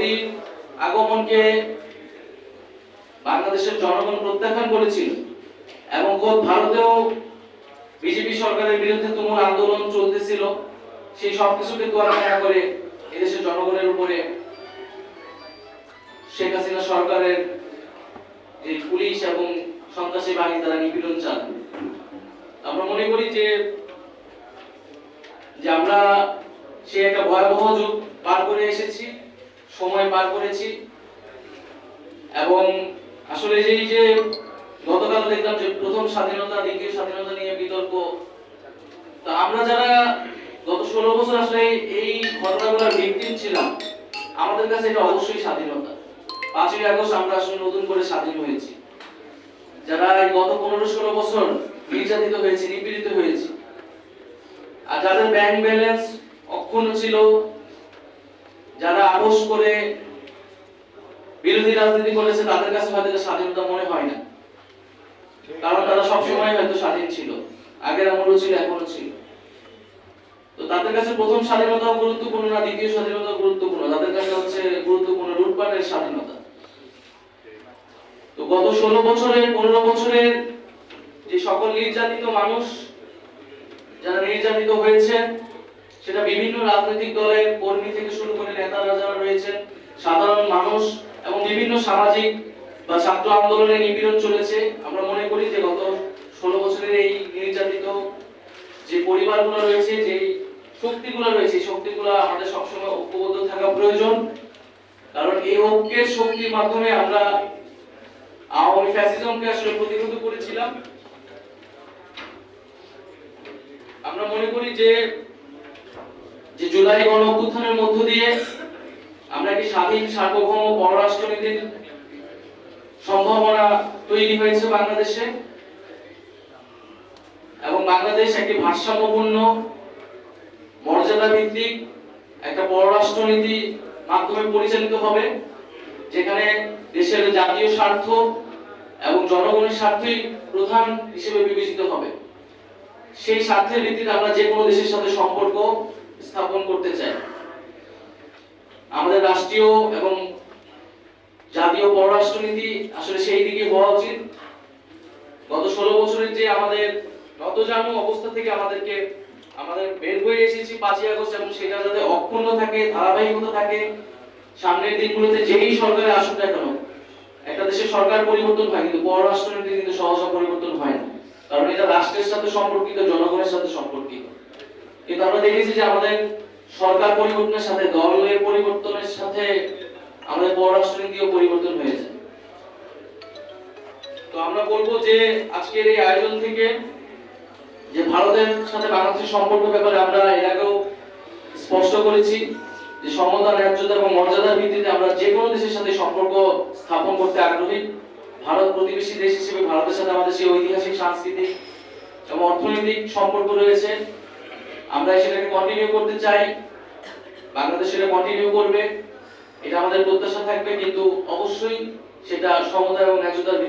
মোদীর আগমনকে বাংলাদেশের জনগণ প্রত্যাখ্যান করেছিল এবং খোদ ভারতেও বিজেপি সরকারের বিরুদ্ধে তুমুল আন্দোলন চলতেছিল। সেই সবকিছুকে তোয়াক্কা করে এদেশের জনগণের উপরে শেখ হাসিনা সরকারের যে পুলিশ এবং সন্ত্রাসী বাহিনী তারা নিপীড়ন চালায়। আমরা মনে করি যে আমরা সে একটা ভয়াবহ যুগ পার করে এসেছি, সময় পার করেছি। এবং আসলে যে গতকাল দেখলাম যে প্রথম স্বাধীনতা দ্বিতীয় স্বাধীনতা নিয়ে বিতর্ক, তা আমরা যারা গত 16 বছর আসলে এই ঘটনাগুলোর ভিকটিম ছিলাম, আমাদের কাছে এটা অবশ্যই স্বাধীনতা। 5ই আগস্ট আমরা আসলে নতুন করে স্বাধীন হয়েছি। যারা গত 15-16 বছর নির্যাতিত হয়েছে, নিপীড়িত হয়েছে, আর যাদের ব্যাংক ব্যালেন্স অক্ষুণ্ণ ছিল, যারা আপোষ করে বিরোধী রাজনীতি করেছে, তাদের কাছে হয়তো স্বাধীনতা মনে হয় না, কারণ তারা সবসময় হয়তো স্বাধীন ছিল, আগের আমলও ছিল, এখনো ছিল। তো তাদের কাছে প্রথম স্বাধীনতা গুরুত্বপূর্ণ না দ্বিতীয় স্বাধীনতা গুরুত্বপূর্ণ, তাদের কাছে হচ্ছে গুরুত্বপূর্ণ লুটপাটের স্বাধীনতা। তো গত 16 বছরের 15 বছরের যে সকল নির্যাতিত মানুষ যারা নির্যাতিত হয়েছে, সেটা বিভিন্ন রাজনৈতিক দলের কর্মী থেকে শুরু করে নেতারা যারা রয়েছেন, সাধারণ মানুষ এবং বিভিন্ন সামাজিক বা ছাত্র আন্দোলনে নিপীড়ন চলেছে। আমরা মনে করি যে গত 16 বছরের এই নির্যাতিত যে পরিবারগুলো রয়েছে, যে শক্তিগুলো রয়েছে, শক্তিগুলো আমাদের সবসময় ঐক্যবদ্ধ থাকা প্রয়োজন। কারণ এই ঐক্যের শক্তির মাধ্যমে আমরা আওয়ামী ফ্যাসিজমকে আসলে প্রতিহত করেছিলাম। আমরা মনে করি যে জুলাই গণ অভ্যুত্থানের মধ্য দিয়ে আমরা একটি স্বাধীন সার্বভৌম পররাষ্ট্রনীতির সম্ভাবনা তৈরি হয়েছে বাংলাদেশে, এবং বাংলাদেশ একটি ভারসাম্যপূর্ণ মর্যাদা ভিত্তিক একটা পররাষ্ট্রনীতি মাধ্যমে পরিচালিত হবে, যেখানে দেশের জাতীয় স্বার্থ এবং জনগণের স্বার্থই প্রধান হিসেবে বিবেচিত হবে। সেই স্বার্থের ভিত্তিতে আমরা যে কোনো দেশের সাথে সম্পর্ক স্থাপন করতে চাই। আমাদের রাষ্ট্রীয় এবং জাতীয় পররাষ্ট্রনীতি আসলে সেই দিকে হওয়া উচিত। গত 16 বছরের যে আমাদের নতজানু অবস্থা থেকে আমাদের বের হয়ে এসেছি 5ই আগস্ট, এবং সেটা যাতে অক্ষুণ্ণ থাকে, ধারাবাহিকতা থাকে। সামনের দিনগুলোতে যেই সরকারে আসুক না কেন, একটা দেশের সরকার পরিবর্তন হয়, কিন্তু পররাষ্ট্রনীতি কিন্তু সহজে পরিবর্তন হয় না, কারণ এটা রাষ্ট্রের সাথে সম্পর্কিত, জনগণের সাথে সম্পর্কিত। কিন্তু আমরা দেখেছি যে আমাদের সরকার পরিবর্তনের সাথে, দলের পরিবর্তনের সাথে আমাদের পররাষ্ট্রনীতিও পরিবর্তন হয়ে যায়। তো আমরা বলবো যে আজকের এই আয়োজন থেকে যে ভারতের সাথে বাংলাদেশের সম্পর্ক ব্যাপারে আমরা এর আগেও স্পষ্ট করেছি যে সমতা, ন্যায্যতা এবং মর্যাদার ভিত্তিতে আমরা যে কোনো দেশের সাথে সম্পর্ক স্থাপন করতে আগ্রহী। ভারত প্রতিবেশী দেশ হিসেবে ভারতের সাথে আমাদের সেই ঐতিহাসিক, সাংস্কৃতিক এবং অর্থনৈতিক সম্পর্ক রয়েছে। আমরা সেটাকে কন্টিনিউ করতে চাই, বাংলাদেশ সেটা কন্টিনিউ করবে, এটা আমাদের প্রত্যাশা থাকবে। কিন্তু অবশ্যই সেটা সমতা এবং ন্যায্যতার